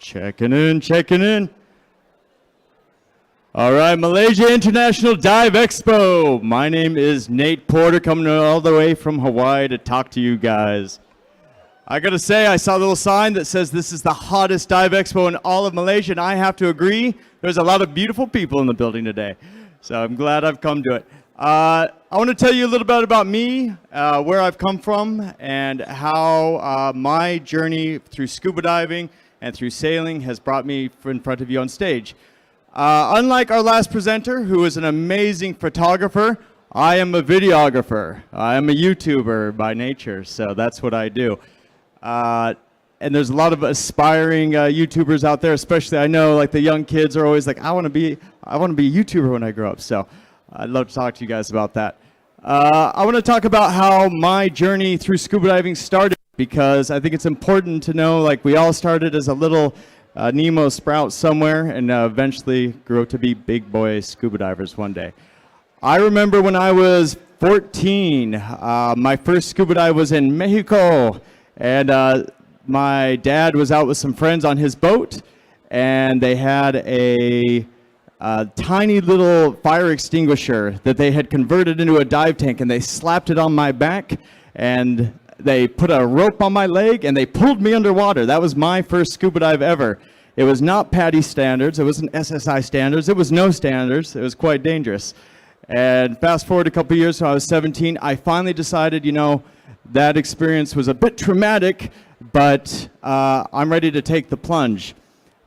Checking in, checking in. All right, Malaysia International Dive Expo. My name is Nate Porter, coming all the way from Hawaii to talk to you guys. I gotta say, I saw a little sign that says this is the hottest dive expo in all of Malaysia, and I have to agree, there's a lot of beautiful people in the building today. So I'm glad I've come to it. I want to tell you a little bit about me, where I've come from, and how my journey through scuba diving and through sailing has brought me in front of you on stage. Unlike our last presenter, who is an amazing photographer, I am a videographer. I am a YouTuber by nature, so that's what I do. And there's a lot of aspiring YouTubers out there, especially I know like the young kids are always like, I want to be a YouTuber when I grow up. So I'd love to talk to you guys about that. I want to talk about how my journey through scuba diving started, because I think it's important to know, like, we all started as a little Nemo sprout somewhere and eventually grew up to be big boy scuba divers one day. I remember when I was 14, my first scuba dive was in Mexico, and my dad was out with some friends on his boat, and they had a tiny little fire extinguisher that they had converted into a dive tank, and they slapped it on my back, and they put a rope on my leg, and they pulled me underwater. That was my first scuba dive ever. It was not PADI standards. It wasn't SSI standards. It was no standards. It was quite dangerous. And fast forward a couple years, so I was 17, I finally decided, you know, that experience was a bit traumatic, but I'm ready to take the plunge.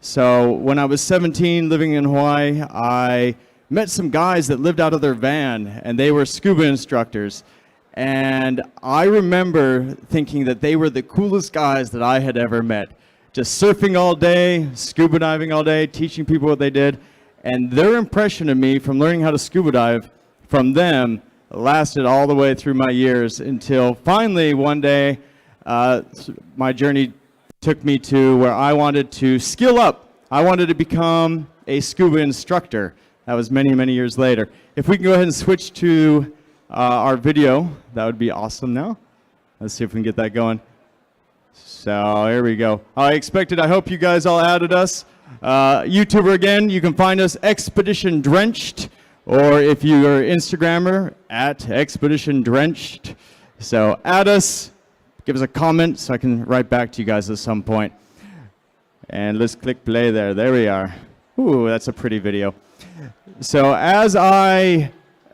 So when I was 17, living in Hawaii, I met some guys that lived out of their van, and they were scuba instructors. And I remember thinking that they were the coolest guys that I had ever met. Just surfing all day, scuba diving all day, teaching people what they did. And their impression of me from learning how to scuba dive from them lasted all the way through my years, until finally one day my journey took me to where I wanted to skill up. I wanted to become a scuba instructor. That was many, many years later. If we can go ahead and switch to our video, that would be awesome now. Let's see if we can get that going. So here we go. I hope you guys all added us. YouTuber again, you can find us Expedition Drenched, or if you are Instagrammer, at Expedition Drenched. So add us, give us a comment so I can write back to you guys at some point. And let's click play there. There we are. Ooh, that's a pretty video. So as I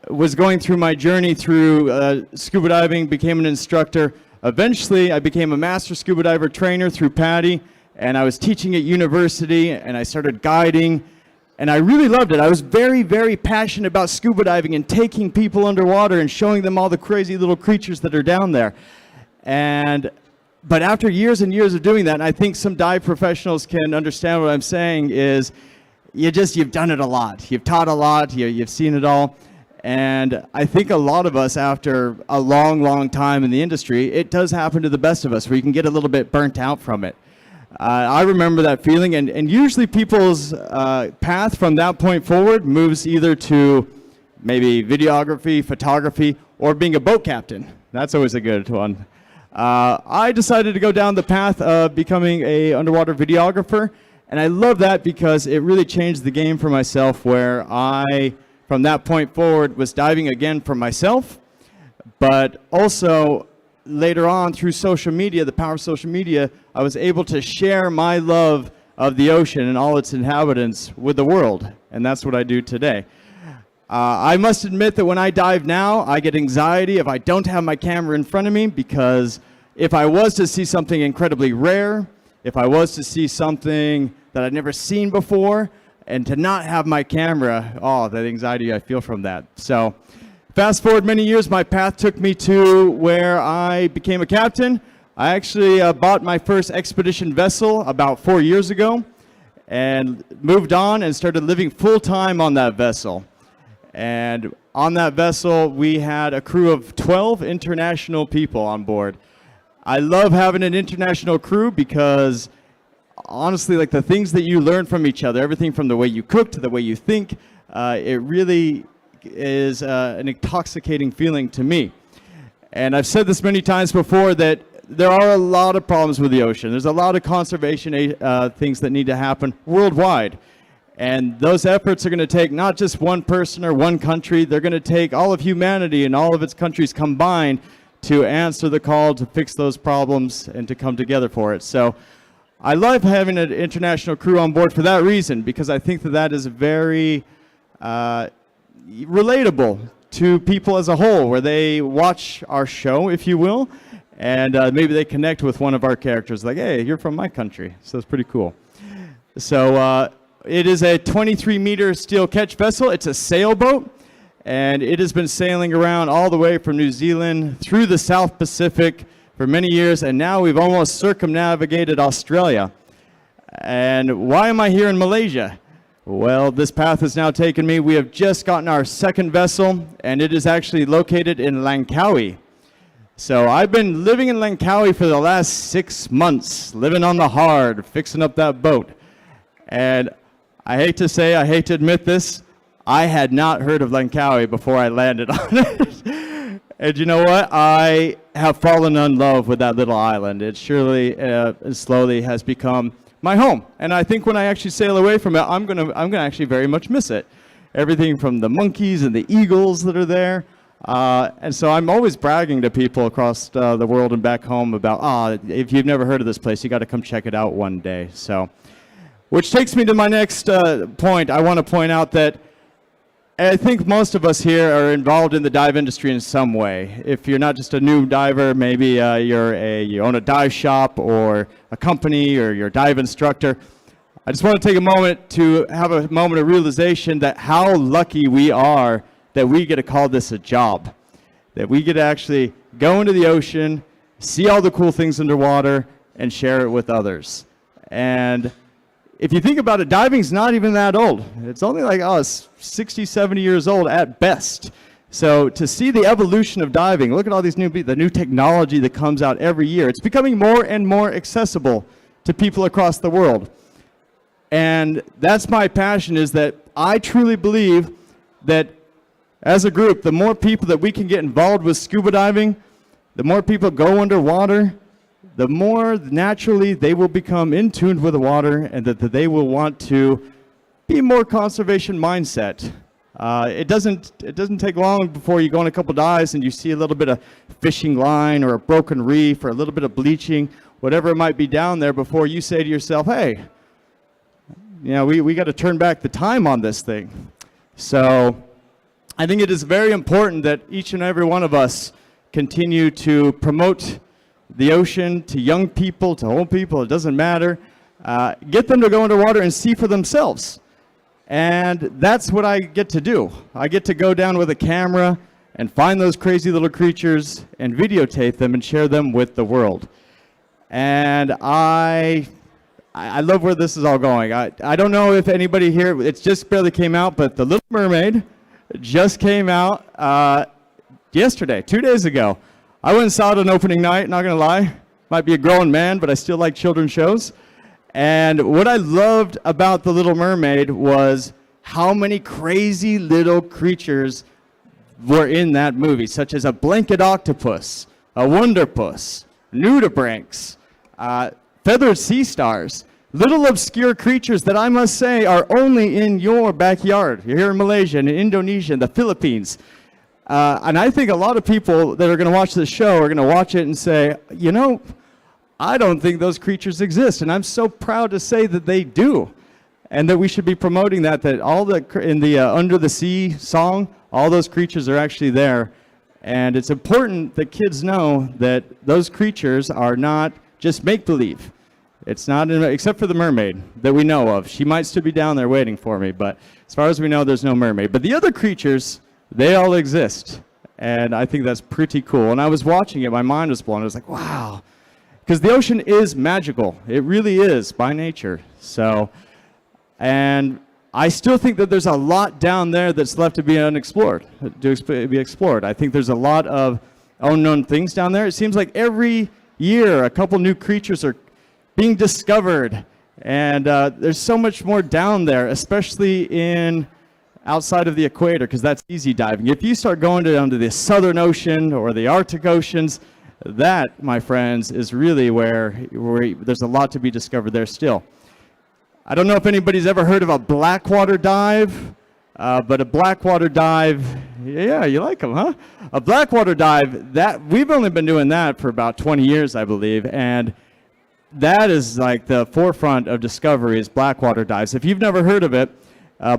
was going through my journey through scuba diving, became an instructor. Eventually, I became a master scuba diver trainer through PADI, and I was teaching at university, and I started guiding, and I really loved it. I was very, very passionate about scuba diving and taking people underwater and showing them all the crazy little creatures that are down there. But after years and years of doing that, and I think some dive professionals can understand what I'm saying, is you've done it a lot. You've taught a lot, you've seen it all. And I think a lot of us, after a long, long time in the industry, it does happen to the best of us, where you can get a little bit burnt out from it. I remember that feeling, and usually people's path from that point forward moves either to maybe videography, photography, or being a boat captain. That's always a good one. I decided to go down the path of becoming an underwater videographer, and I love that because it really changed the game for myself, where I, from that point forward, was diving again for myself, but also later on through social media, the power of social media, I was able to share my love of the ocean and all its inhabitants with the world, and that's what I do today. I must admit that when I dive now, I get anxiety if I don't have my camera in front of me, because if I was to see something incredibly rare, if I was to see something that I'd never seen before, and to not have my camera, oh, that anxiety I feel from that. So fast forward many years, my path took me to where I became a captain. I actually bought my first expedition vessel about 4 years ago, and moved on and started living full-time on that vessel. And on that vessel, we had a crew of 12 international people on board. I love having an international crew because, honestly, like, the things that you learn from each other, everything from the way you cook to the way you think, it really is an intoxicating feeling to me. And I've said this many times before, that there are a lot of problems with the ocean. There's a lot of conservation things that need to happen worldwide. And those efforts are going to take not just one person or one country. They're going to take all of humanity and all of its countries combined to answer the call to fix those problems and to come together for it. So I love having an international crew on board for that reason, because I think that that is very relatable to people as a whole, where they watch our show, if you will, and maybe they connect with one of our characters, like, hey, you're from my country. So it's pretty cool. So it is a 23-meter steel catch vessel. It's a sailboat, and it has been sailing around all the way from New Zealand through the South Pacific for many years, and now we've almost circumnavigated Australia. And why am I here in Malaysia? Well, this path has now taken me. We have just gotten our second vessel, and it is actually located in Langkawi. So I've been living in Langkawi for the last 6 months, living on the hard, fixing up that boat. And I hate to say, I hate to admit this, I had not heard of Langkawi before I landed on it. And you know what? I have fallen in love with that little island. It surely slowly has become my home. And I think when I actually sail away from it, I'm gonna actually very much miss it. Everything from the monkeys and the eagles that are there. And so I'm always bragging to people across the world and back home about, if you've never heard of this place, you got to come check it out one day. So, which takes me to my next point. I want to point out that I think most of us here are involved in the dive industry in some way. If you're not just a new diver, maybe you own a dive shop or a company, or you're a dive instructor. I just want to take a moment to have a moment of realization that how lucky we are that we get to call this a job, that we get to actually go into the ocean, see all the cool things underwater, and share it with others. And if you think about it, diving's not even that old. It's only like, 60, 70 years old at best. So to see the evolution of diving, look at all these the new technology that comes out every year. It's becoming more and more accessible to people across the world. And that's my passion, is that I truly believe that as a group, the more people that we can get involved with scuba diving, the more people go underwater, the more naturally they will become in tune with the water, and that they will want to be more conservation mindset. It doesn't take long before you go on a couple dives and you see a little bit of fishing line or a broken reef or a little bit of bleaching, whatever it might be down there, before you say to yourself, hey, we got to turn back the time on this thing. So I think it is very important that each and every one of us continue to promote the ocean to young people, to old people, it doesn't matter. Get them to go underwater and see for themselves. And that's what I get to do. I get to go down with a camera and find those crazy little creatures and videotape them and share them with the world. And I love where this is all going. I don't know if anybody here, it just barely came out, but The Little Mermaid just came out yesterday, 2 days ago. I went and saw it on opening night, not going to lie. Might be a grown man, but I still like children's shows. And what I loved about The Little Mermaid was how many crazy little creatures were in that movie, such as a blanket octopus, a wonderpuss, nudibranchs, feathered sea stars, little obscure creatures that I must say are only in your backyard. You're here in Malaysia and in Indonesia and the Philippines. And I think a lot of people that are going to watch this show are going to watch it and say, I don't think those creatures exist. And I'm so proud to say that they do. And that we should be promoting that all in the Under the Sea song, all those creatures are actually there. And it's important that kids know that those creatures are not just make-believe. It's not, except for the mermaid that we know of. She might still be down there waiting for me, but as far as we know, there's no mermaid. But the other creatures, they all exist. And I think that's pretty cool. And I was watching it, my mind was blown. I was like, wow. Because the ocean is magical. It really is by nature. So, and I still think that there's a lot down there that's left to be unexplored, to be explored. I think there's a lot of unknown things down there. It seems like every year a couple new creatures are being discovered. And there's so much more down there, especially outside of the equator, because that's easy diving. If you start going down to the Southern Ocean or the Arctic Oceans, That, my friends, is really where there's a lot to be discovered there still. I don't know if anybody's ever heard of a blackwater dive, but a blackwater dive, yeah, you like them, huh? A blackwater dive, that we've only been doing that for about 20 years, I believe, and that is like the forefront of discovery is blackwater dives. If you've never heard of it,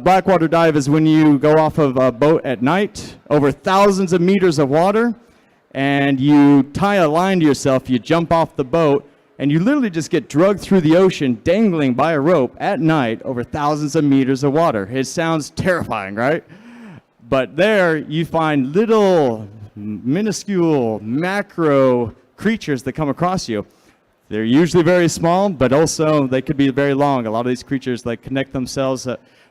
blackwater dive is when you go off of a boat at night over thousands of meters of water, and you tie a line to yourself, you jump off the boat, and you literally just get dragged through the ocean dangling by a rope at night over thousands of meters of water. It sounds terrifying, right? But there you find little minuscule macro creatures that come across you. They're usually very small, but also they could be very long. A lot of these creatures like connect themselves.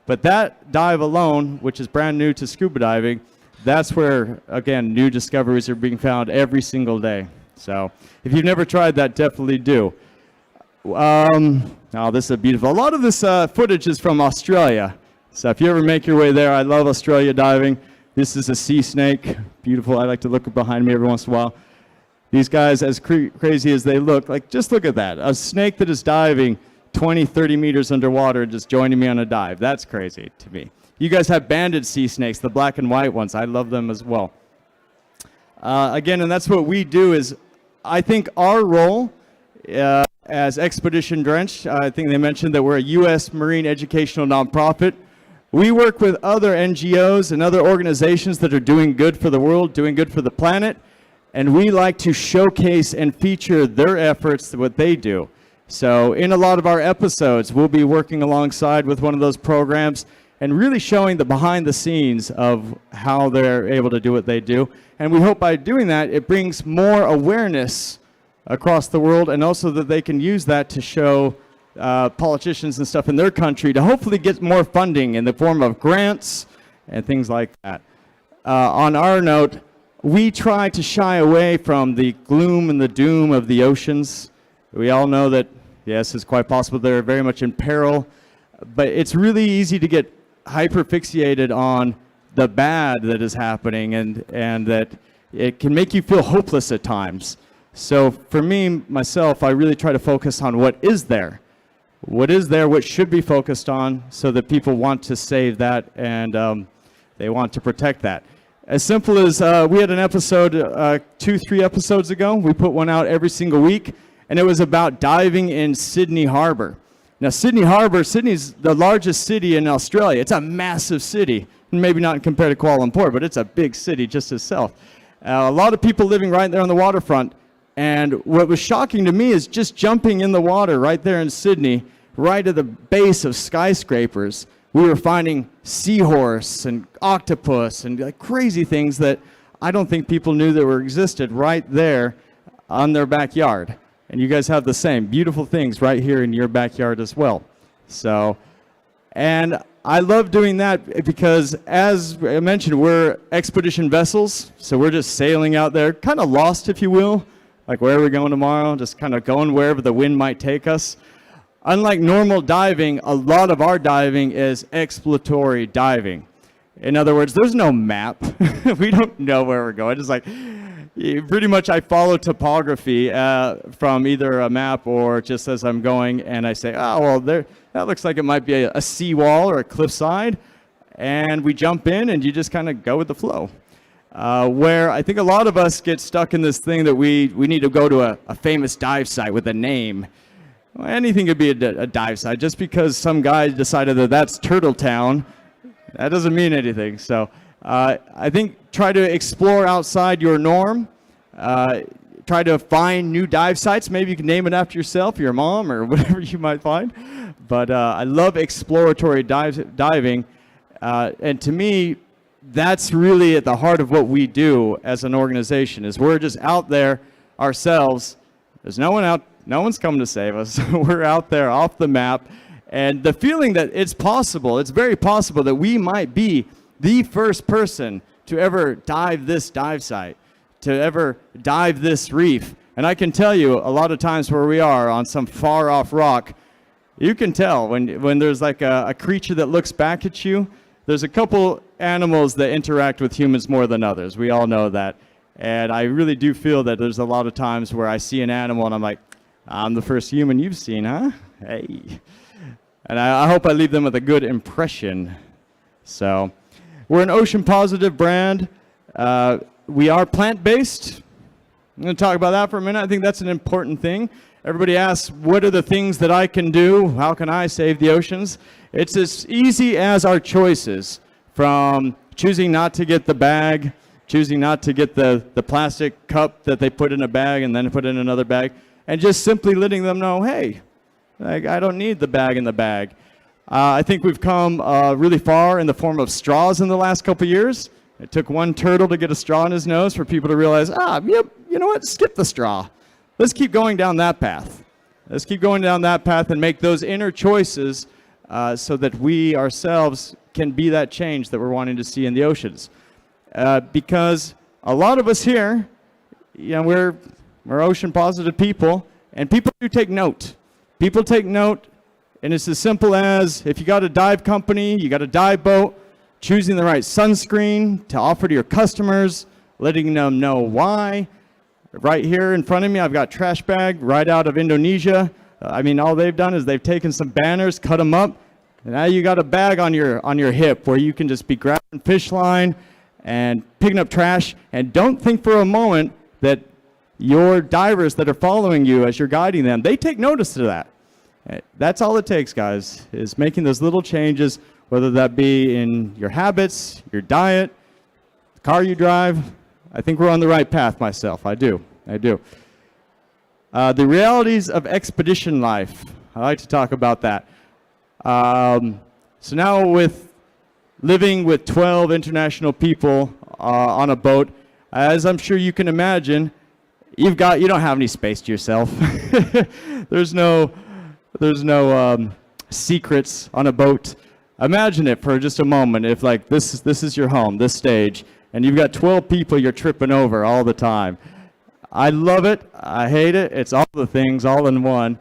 But that dive alone, which is brand new to scuba diving, that's where, again, new discoveries are being found every single day. So if you've never tried that, definitely do. Oh, this is beautiful. A lot of this footage is from Australia. So if you ever make your way there, I love Australia diving. This is a sea snake. Beautiful. I like to look behind me every once in a while. These guys, as crazy as they look, like just look at that. A snake that is diving 20, 30 meters underwater and just joining me on a dive. That's crazy to me. You guys have banded sea snakes, the black and white ones. I love them as well. Again, and that's what we do is, I think our role as Expedition Drench, I think they mentioned that we're a U.S. Marine educational nonprofit. We work with other NGOs and other organizations that are doing good for the world, doing good for the planet, and we like to showcase and feature their efforts, what they do. So in a lot of our episodes, we'll be working alongside with one of those programs and really showing the behind the scenes of how they're able to do what they do. And we hope by doing that, it brings more awareness across the world, and also that they can use that to show politicians and stuff in their country to hopefully get more funding in the form of grants and things like that. On our note, we try to shy away from the gloom and the doom of the oceans. We all know that, yes, it's quite possible they're very much in peril, but it's really easy to get hyper-fixated on the bad that is happening, and that it can make you feel hopeless at times. So for me, myself, I really try to focus on what is there. What is there, what should be focused on, so that people want to save that and they want to protect that. As simple as we had an episode 2-3 episodes ago. We put one out every single week, and it was about diving in Sydney Harbor. Now, Sydney Harbor, Sydney's the largest city in Australia. It's a massive city. Maybe not compared to Kuala Lumpur, but it's a big city just itself. A lot of people living right there on the waterfront. And what was shocking to me is just jumping in the water right there in Sydney, right at the base of skyscrapers, we were finding seahorse and octopus and like crazy things that I don't think people knew that existed right there on their backyard. And you guys have the same beautiful things right here in your backyard as well. So, and I love doing that because, as I mentioned, we're expedition vessels. So we're just sailing out there, kind of lost, if you will. Like, where are we going tomorrow? Just kind of going wherever the wind might take us. Unlike normal diving, a lot of our diving is exploratory diving. In other words, there's no map. We don't know where we're going. It's like, pretty much I follow topography from either a map or just as I'm going, and I say, oh, well, there, that looks like it might be a seawall or a cliffside, and we jump in, and you just kind of go with the flow. Where I think a lot of us get stuck in this thing that we need to go to a famous dive site with a name. Well, anything could be a dive site. Just because some guy decided that that's Turtle Town, that doesn't mean anything. So I think try to explore outside your norm. Try to find new dive sites. Maybe you can name it after yourself, your mom, or whatever you might find. But I love exploratory diving. And to me, that's really at the heart of what we do as an organization, is we're just out there ourselves. There's no one out, no one's coming to save us. We're out there off the map. And the feeling that it's possible, it's very possible that we might be the first person to ever dive this dive site, to ever dive this reef. And I can tell you, a lot of times where we are on some far off rock, you can tell when there's like a creature that looks back at you. There's a couple animals that interact with humans more than others. We all know that. And I really do feel that there's a lot of times where I see an animal and I'm like, I'm the first human you've seen, huh? Hey. And I hope I leave them with a good impression. So we're an ocean positive brand. We are plant-based. I'm going to talk about that for a minute. I think that's an important thing. Everybody asks, what are the things that I can do? How can I save the oceans? It's as easy as our choices, from choosing not to get the bag, choosing not to get the plastic cup that they put in a bag and then put in another bag, and just simply letting them know, hey, I don't need the bag in the bag. I think we've come really far in the form of straws in the last couple years. It took one turtle to get a straw in his nose for people to realize, yep, you know what, skip the straw. Let's keep going down that path. Let's keep going down that path and make those inner choices so that we ourselves can be that change that we're wanting to see in the oceans. Because a lot of us here, we're ocean positive people, and people do take note. People take note, and it's as simple as, if you got a dive company, you got a dive boat, choosing the right sunscreen to offer to your customers, letting them know why. Right here in front of me, I've got trash bag right out of Indonesia. All they've done is they've taken some banners, cut them up, and now you got a bag on your hip where you can just be grabbing fish line and picking up trash. And don't think for a moment that your divers that are following you as you're guiding them, they take notice of that. That's all it takes, guys, is making those little changes, whether that be in your habits, your diet, the car you drive. I think we're on the right path myself. I do. The realities of expedition life. I like to talk about that. So now with living with 12 international people on a boat, as I'm sure you can imagine, you don't have any space to yourself. There's no secrets on a boat. Imagine it for just a moment, if like this is your home, this stage, and you've got 12 people you're tripping over all the time. I love it. I hate it. It's all the things all in one.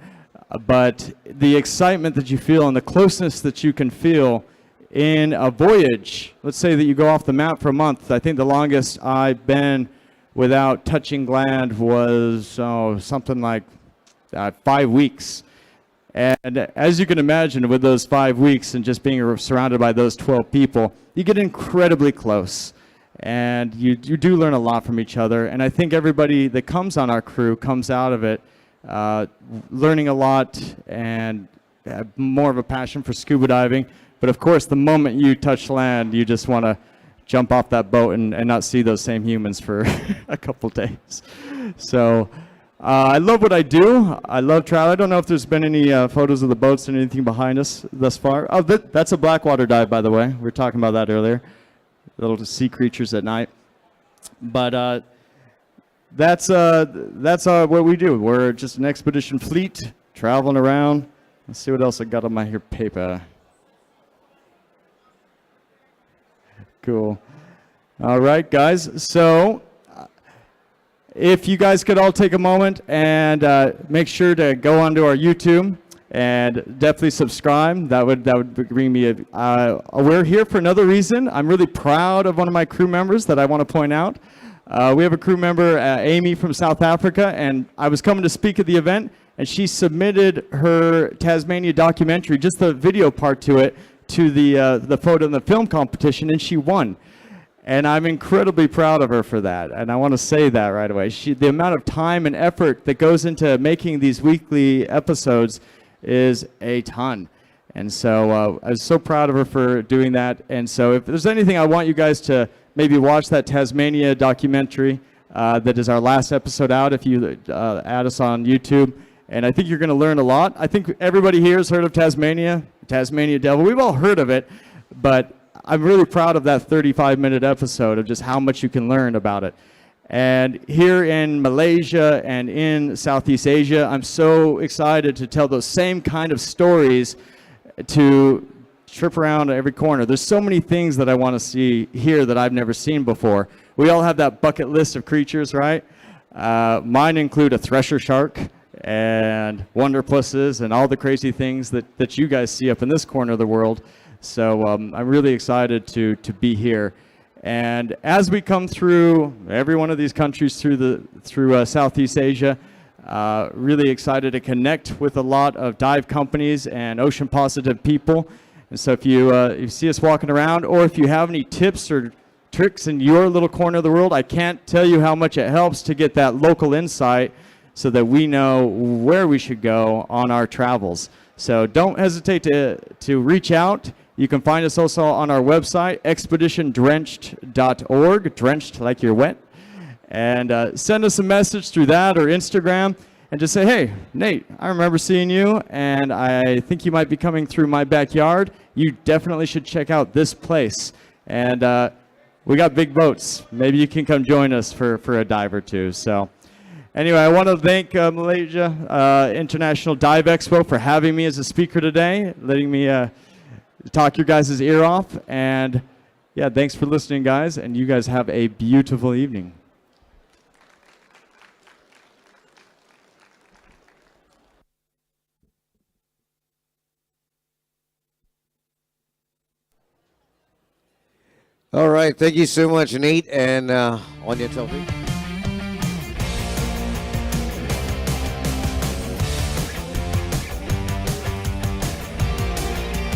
But the excitement that you feel and the closeness that you can feel in a voyage, let's say that you go off the map for a month. I think the longest I've been without touching land was something like 5 weeks. And as you can imagine, with those 5 weeks and just being surrounded by those 12 people, you get incredibly close. And you do learn a lot from each other. And I think everybody that comes on our crew comes out of it learning a lot and more of a passion for scuba diving. But of course, the moment you touch land, you just want to jump off that boat and not see those same humans for a couple days. So I love what I do. I love travel. I don't know if there's been any photos of the boats or anything behind us thus far. Oh, that's a blackwater dive, by the way. We were talking about that earlier. Little sea creatures at night. But that's what we do. We're just an expedition fleet traveling around. Let's see what else I got on my paper. Cool. All right, guys. So if you guys could all take a moment and make sure to go onto our YouTube and definitely subscribe. That would bring me we're here for another reason. I'm really proud of one of my crew members that I want to point out. We have a crew member, Amy from South Africa, and I was coming to speak at the event, and she submitted her Tasmania documentary, just the video part to it, to the photo and the film competition, and she won. And I'm incredibly proud of her for that, and I want to say that right away. The amount of time and effort that goes into making these weekly episodes is a ton. And so I was so proud of her for doing that. And so if there's anything, I want you guys to maybe watch that Tasmania documentary. That is our last episode out if you add us on YouTube. And I think you're going to learn a lot. I think everybody here has heard of Tasmania Devil. We've all heard of it, but I'm really proud of that 35-minute episode of just how much you can learn about it. And here in Malaysia and in Southeast Asia, I'm so excited to tell those same kind of stories, to trip around every corner. There's so many things that I want to see here that I've never seen before. We all have that bucket list of creatures, right? Mine include a thresher shark and wonderpusses and all the crazy things that you guys see up in this corner of the world. So I'm really excited to be here. And as we come through every one of these countries through Southeast Asia, really excited to connect with a lot of dive companies and ocean positive people. And so if you see us walking around, or if you have any tips or tricks in your little corner of the world, I can't tell you how much it helps to get that local insight so that we know where we should go on our travels. So don't hesitate to reach out. You can find us also on our website, expeditiondrenched.org, drenched like you're wet. And send us a message through that or Instagram and just say, hey, Nate, I remember seeing you, and I think you might be coming through my backyard. You definitely should check out this place. And we got big boats. Maybe you can come join us for a dive or two. So anyway, I want to thank Malaysia International Dive Expo for having me as a speaker today, letting me talk your guys' ear off. And yeah, thanks for listening, guys, and you guys have a beautiful evening. All right, thank you so much, Nate, and on your topic.